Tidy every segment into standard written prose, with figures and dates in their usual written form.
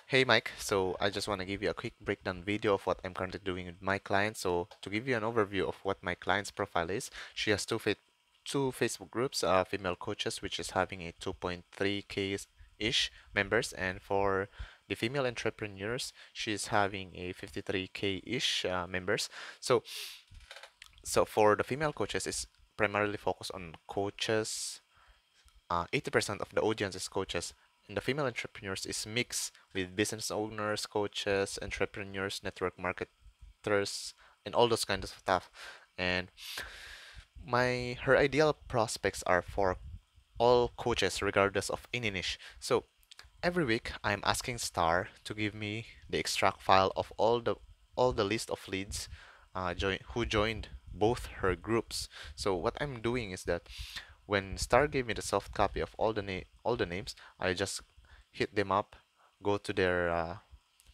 Hey Mike, so I just want to give you a quick breakdown video of what I'm currently doing with my client. So to give you an overview of what my client's profile is, she has two Facebook groups, female coaches, which is having a 2.3K ish members, and for the female entrepreneurs, she's having a 53K ish members. So so for the female coaches, it's primarily focused on coaches. 80% of the audience is coaches, and the female entrepreneurs is mixed with business owners, coaches, entrepreneurs, network marketers, and all those kinds of stuff. And my her ideal prospects are for all coaches, regardless of any niche. So every week, I'm asking Star to give me the extract file of all the list of leads who joined both her groups. So what I'm doing is that when Star gave me the soft copy of all the names, I just hit them up, go to their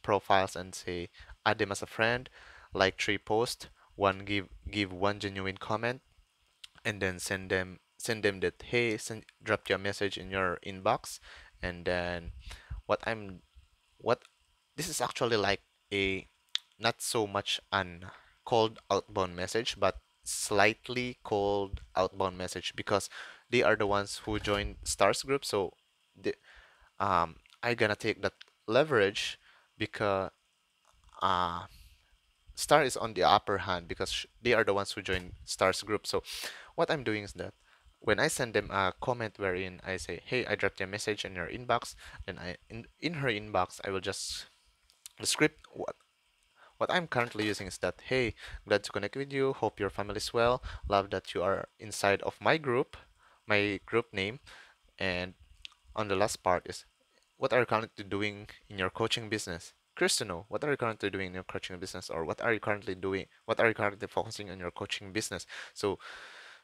profiles and say add them as a friend, like three posts, one give one genuine comment, and then send them that hey, dropped you a message in your inbox, and then what I'm what this is actually like a not so much an cold outbound message, but slightly cold outbound message because they are the ones who joined Stars group. So the I gonna take that leverage because uh Star is on the upper hand because they are the ones who joined Stars group. So what I'm doing is that when I send them a comment wherein I say, "Hey, I dropped you a message in your inbox," then in her inbox I will just the script what I'm currently using is that, hey, glad to connect with you. Hope your family is well. Love that you are inside of my group name. And on the last part is, what are you currently doing in your coaching business? Curious to know, what are you currently doing in your coaching business, or what are you currently doing? What are you currently focusing on your coaching business? So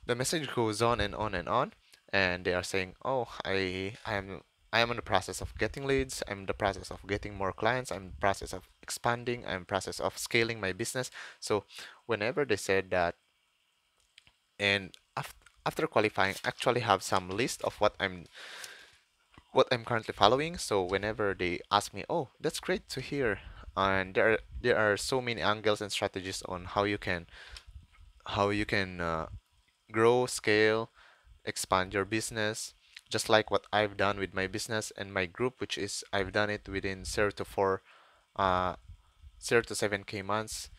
the message goes on and on and on, and they are saying, "Oh, I am in the process of getting leads. I'm in the process of getting more clients. I'm in the process of expanding. I'm in the process of scaling my business." So whenever they said that, and after qualifying, actually have some list of what I'm currently following. So whenever they ask me, "Oh, that's great to hear," and there are so many angles and strategies on how you can grow, scale, expand your business, just like what I've done with my business and my group, which is I've done it within uh, 0 to 7K months,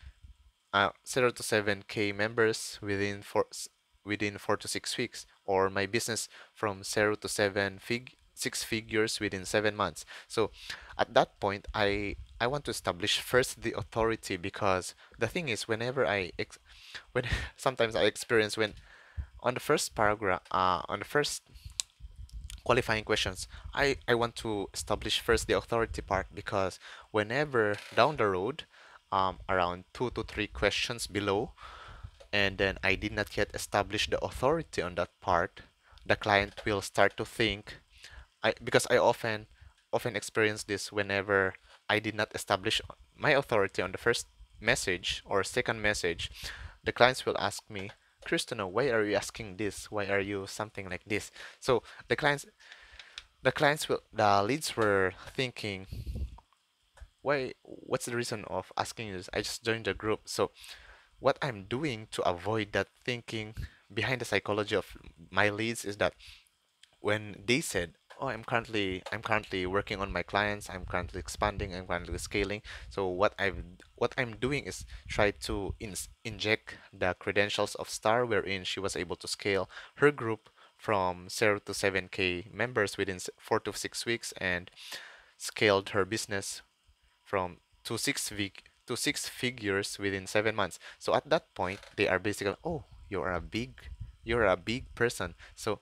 0 to 7K members within 4 to 6 weeks, or my business from 0 to 6 figures within 7 months. So at that point, I want to establish first the authority because the thing is, when sometimes I experience when on the first paragraph, on the first qualifying questions, I want to establish first the authority part because whenever down the road, around 2 to 3 questions below, and then I did not yet establish the authority on that part, the client will start to think, because I often experience this whenever I did not establish my authority on the first message or second message, the clients will ask me, Christina, why are you asking this? Why are you something like this? So the leads were thinking, what's the reason of asking this? I just joined the group. So what I'm doing to avoid that thinking behind the psychology of my leads is that when they said, "Oh, I'm currently working on my clients. I'm currently expanding. I'm currently scaling." So what I'm doing is try to inject the credentials of Star, wherein she was able to scale her group from 0 to 7K members within 4 to 6 weeks, and scaled her business from to 6 figures within 7 months. So at that point, they are basically, "Oh, you're a big person." So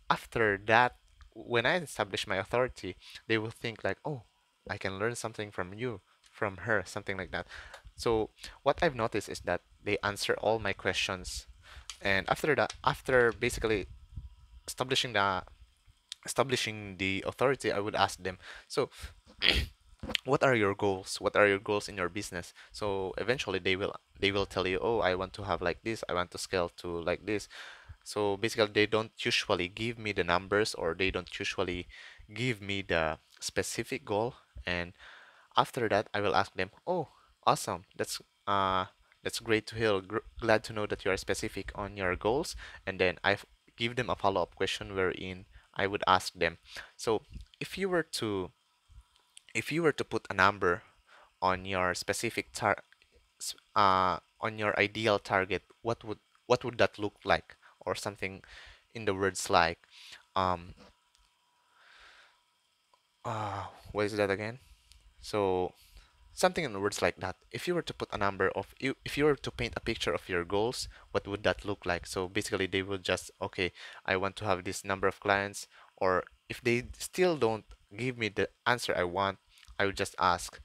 after that, when I establish my authority, they will think like, oh, I can learn something from you, from her, something like that. So what I've noticed is that they answer all my questions, and after that, after basically establishing the establishing the authority, I would ask them, so what are your goals? What are your goals in your business? So eventually they will tell you, oh, I want to have like this, I want to scale to like this. So basically, they don't usually give me the numbers, or they don't usually give me the specific goal. And after that, I will ask them, "Oh, awesome. That's great to hear. Glad to know that you are specific on your goals." And then give them a follow-up question wherein I would ask them, "So, if you were to put a number on your specific on your ideal target, what would that look like?" Or something in the words like, um, what is that again? So something in the words like that. If you were to put a number of you, if you were to paint a picture of your goals, what would that look like? So basically, they will just, okay, I want to have this number of clients, or if they still don't give me the answer I want, I would just ask,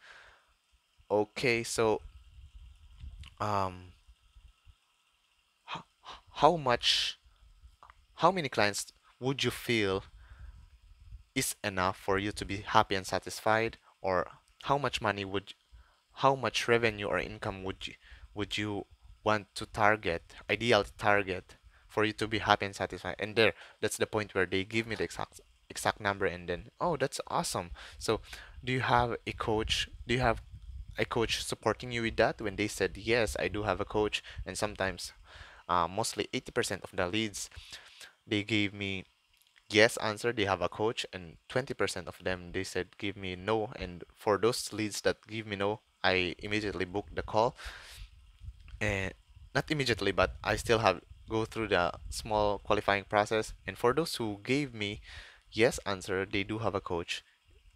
okay, so um, how, how much, how many clients would you feel is enough for you to be happy and satisfied, or how much money would how much revenue or income would you want to target, ideal target, for you to be happy and satisfied? And there, that's the point where they give me the exact number, and then, oh, that's awesome. So, do you have a coach? Do you have a coach supporting you with that? When they said yes, I do have a coach, and sometimes, mostly 80% of the leads, they gave me yes answer, they have a coach, and 20% of them they said give me no. And for those leads that give me no, I immediately book the call, and not immediately, but I still have go through the small qualifying process. And for those who gave me yes answer, they do have a coach,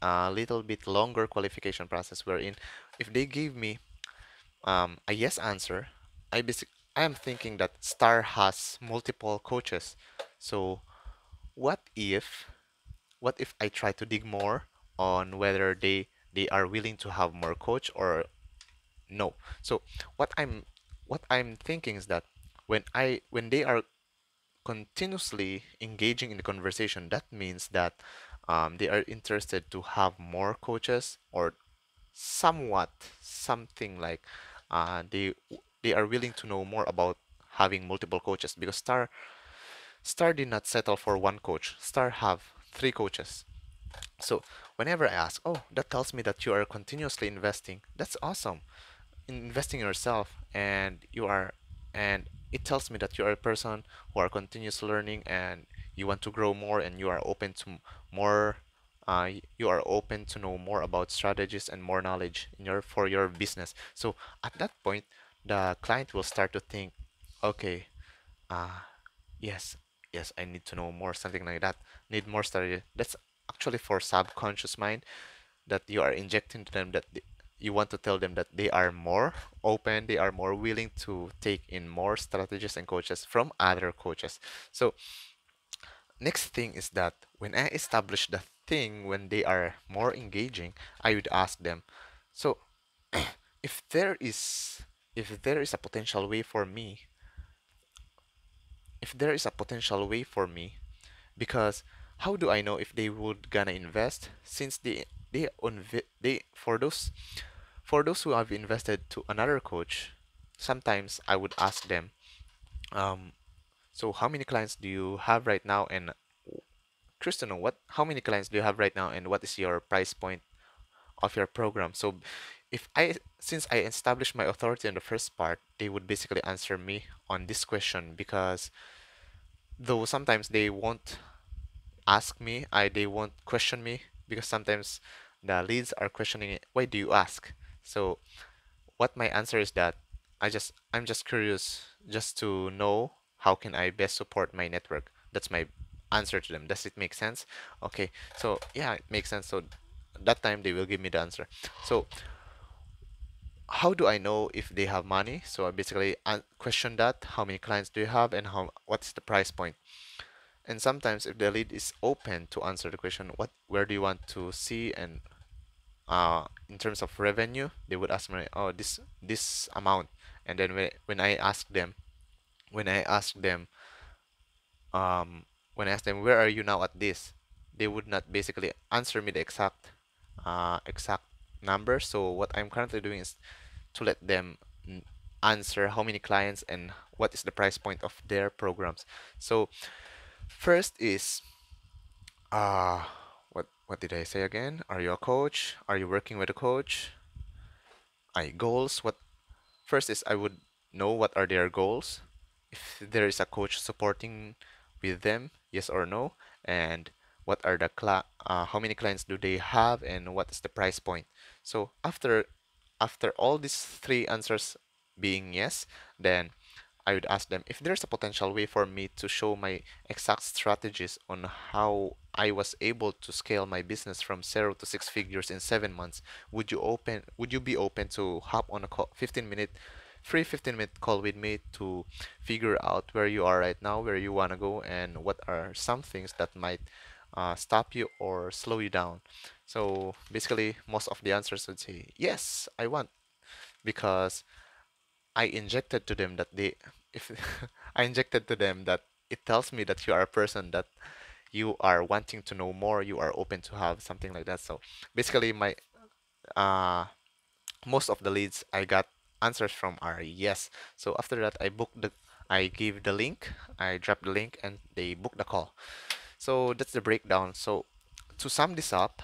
a little bit longer qualification process, wherein if they give me a yes answer, I am thinking that Star has multiple coaches. So what if I try to dig more on whether they are willing to have more coach or no? So what I'm what I'm thinking is that when they are continuously engaging in the conversation, that means that they are interested to have more coaches, or somewhat something like they are willing to know more about having multiple coaches, because Star did not settle for one coach. Star have three coaches. So whenever I ask, oh, that tells me that you are continuously investing. That's awesome. Investing in yourself, and it tells me that you are a person who are continuous learning, and you want to grow more, and you are open to more. You are open to know more about strategies and more knowledge in your business. So at that point, the client will start to think, okay, uh, yes, yes, I need to know more, something like that. Need more strategy. That's actually for subconscious mind, that you are injecting to them, that you want to tell them that they are more open, they are more willing to take in more strategies and coaches from other coaches. So next thing is that when I establish the thing, when they are more engaging, I would ask them, so if there is a potential way for me, if there is a potential way for me, because how do I know if they would gonna invest, since they for those who have invested to another coach, sometimes I would ask them, um, so how many clients do you have right now? And Cristiano, how many clients do you have right now? And what is your price point of your program? So since I established my authority in the first part, they would basically answer me on this question, because though sometimes they won't ask me, they won't question me, because sometimes the leads are questioning it. Why do you ask? So what my answer is that I'm just curious, just to know how can I best support my network. That's my answer to them. Does it make sense? Okay, so yeah, it makes sense. So that time they will give me the answer. So how do I know if they have money? So I basically question that. How many clients do you have, and what's the price point? And sometimes if the lead is open to answer the question, where do you want to see, and in terms of revenue, they would ask me, oh, this amount. And then when I ask them, um, when I ask them, where are you now at this, they would not basically answer me the exact number. So what I'm currently doing is to let them answer how many clients and what is the price point of their programs. So first is uh, What did I say again? Are you a coach? Are you working with a coach? I goals. What first is I would know what are their goals. If there is a coach supporting with them, yes or no, and what are the how many clients do they have, and what is the price point. So after all these three answers being yes, then I would ask them if there's a potential way for me to show my exact strategies on how I was able to scale my business from 0 to 6 figures in 7 months. Would you be open to hop on a 15-minute call with me to figure out where you are right now, where you want to go, and what are some things that might stop you or slow you down? So basically, most of the answers would say, yes, I want, because I injected to them that if I injected to them that it tells me that you are a person that you are wanting to know more, you are open to have something like that. So basically, my uh, most of the leads I got answers from are yes. So after that, I give the link, I drop the link, and they book the call. So that's the breakdown. So to sum this up,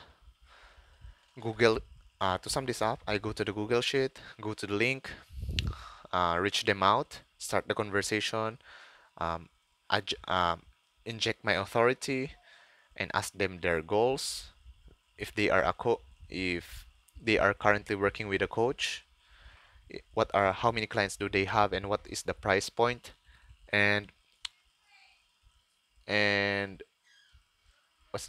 Google. To sum this up, I go to the Google Sheet, go to the link, reach them out, start the conversation, um, inject my authority, and ask them their goals. If they are if they are currently working with a coach, how many clients do they have, and what is the price point, and and what's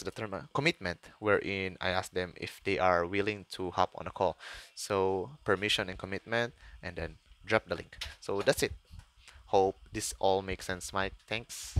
the term? Commitment, wherein I ask them if they are willing to hop on a call. So permission and commitment, and then drop the link. So that's it. Hope this all makes sense, Mike. Thanks.